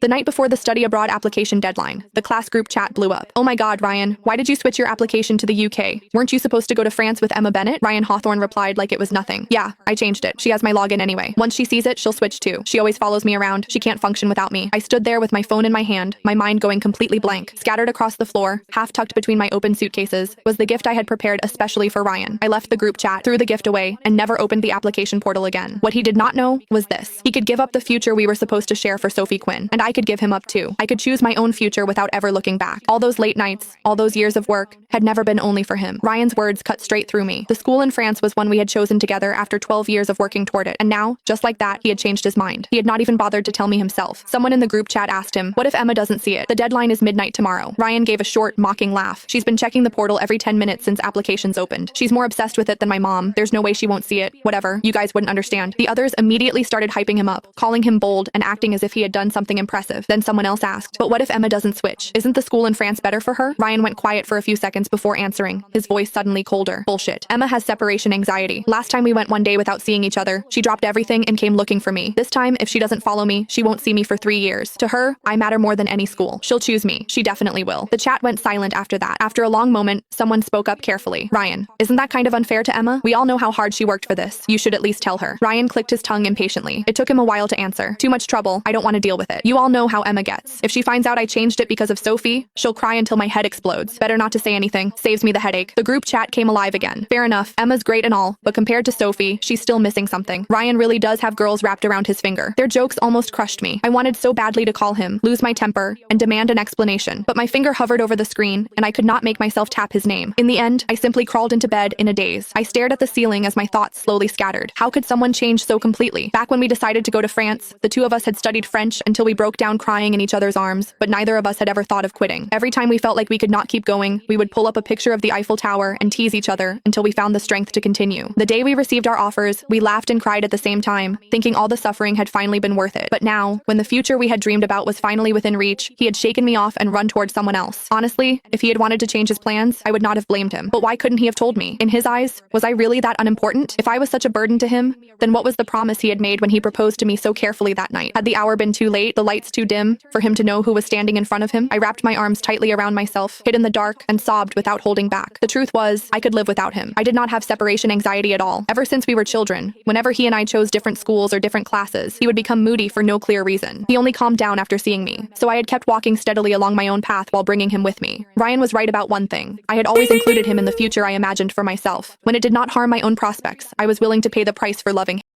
The night before the study abroad application deadline, the class group chat blew up. "Oh my God, Ryan, why did you switch your application to the UK? Weren't you supposed to go to France with Emma Bennett?" Ryan Hawthorne replied like it was nothing. "Yeah, I changed it. She has my login anyway. Once she sees it, she'll switch too. She always follows me around. She can't function without me." I stood there with my phone in my hand, my mind going completely blank. Scattered across the floor, half tucked between my open suitcases, was the gift I had prepared especially for Ryan. I left the group chat, threw the gift away, and never opened the application portal again. What he did not know was this. He could give up the future we were supposed to share for Sophie Quinn, and I could give him up too. I could choose my own future without ever looking back. All those late nights, all those years of work, had never been only for him. Ryan's words cut straight through me. The school in France was one we had chosen together after 12 years of working toward it, and now, just like that, he had changed his mind. He had not even bothered to tell me himself. Someone in the group chat asked him, "What if Emma doesn't see it? The deadline is midnight tomorrow." Ryan gave a short, mocking laugh. "She's been checking the portal every 10 minutes since applications opened. She's more obsessed with it than my mom. There's no way she won't see it. Whatever, you guys wouldn't understand." The others immediately started hyping him up, calling him bold and acting as if he had done something impressive. Then someone else asked, "But what if Emma doesn't switch? Isn't the school in France better for her?" Ryan went quiet for a few seconds before answering, his voice suddenly colder. "Bullshit. Emma has separation anxiety. Last time we went one day without seeing each other, she dropped everything and came looking for me. This time, if she doesn't follow me, she won't see me for 3 years. To her, I matter more than any school. She'll choose me. She definitely will." The chat went silent after that. After a long moment, someone spoke up carefully. "Ryan, isn't that kind of unfair to Emma? We all know how hard she worked for this. You should at least tell her." Ryan clicked his tongue impatiently. It took him a while to answer. "Too much trouble. I don't want to deal with it. You all know how Emma gets. If she finds out I changed it because of Sophie, she'll cry until my head explodes. Better not to say anything. Saves me the headache." The group chat came alive again. Fair enough, Emma's great and all, but compared to Sophie, she's still missing something. Ryan really does have girls wrapped around his finger. Their jokes almost crushed me. I wanted so badly to call him, lose my temper, and demand an explanation, but my finger hovered over the screen, and I could not make myself tap his name. In the end, I simply crawled into bed in a daze. I stared at the ceiling as my thoughts slowly scattered. How could someone change so completely? Back when we decided to go to France, the two of us had studied French until we broke down crying in each other's arms, but neither of us had ever thought of quitting. Every time we felt like we could not keep going, we would pull up a picture of the Eiffel Tower and tease each other until we found the strength to continue. The day we received our offers, we laughed and cried at the same time, thinking all the suffering had finally been worth it. But now, when the future we had dreamed about was finally within reach, he had shaken me off and run towards someone else. Honestly, if he had wanted to change his plans, I would not have blamed him. But why couldn't he have told me? In his eyes, was I really that unimportant? If I was such a burden to him, then what was the promise he had made when he proposed to me so carefully that night? Had the hour been too late, the lights too dim, for him to know who was standing in front of him? I wrapped my arms tightly around myself, hid in the dark, and sobbed without holding back. The truth was, I could live without him. I did not have separation anxiety at all. Ever since we were children, whenever he and I chose different schools or different classes, he would become moody for no clear reason. He only calmed down after seeing me, so I had kept walking steadily along my own path while bringing him with me. Ryan was right about one thing. I had always included him in the future I imagined for myself. When it did not harm my own prospects, I was willing to pay the price for loving him.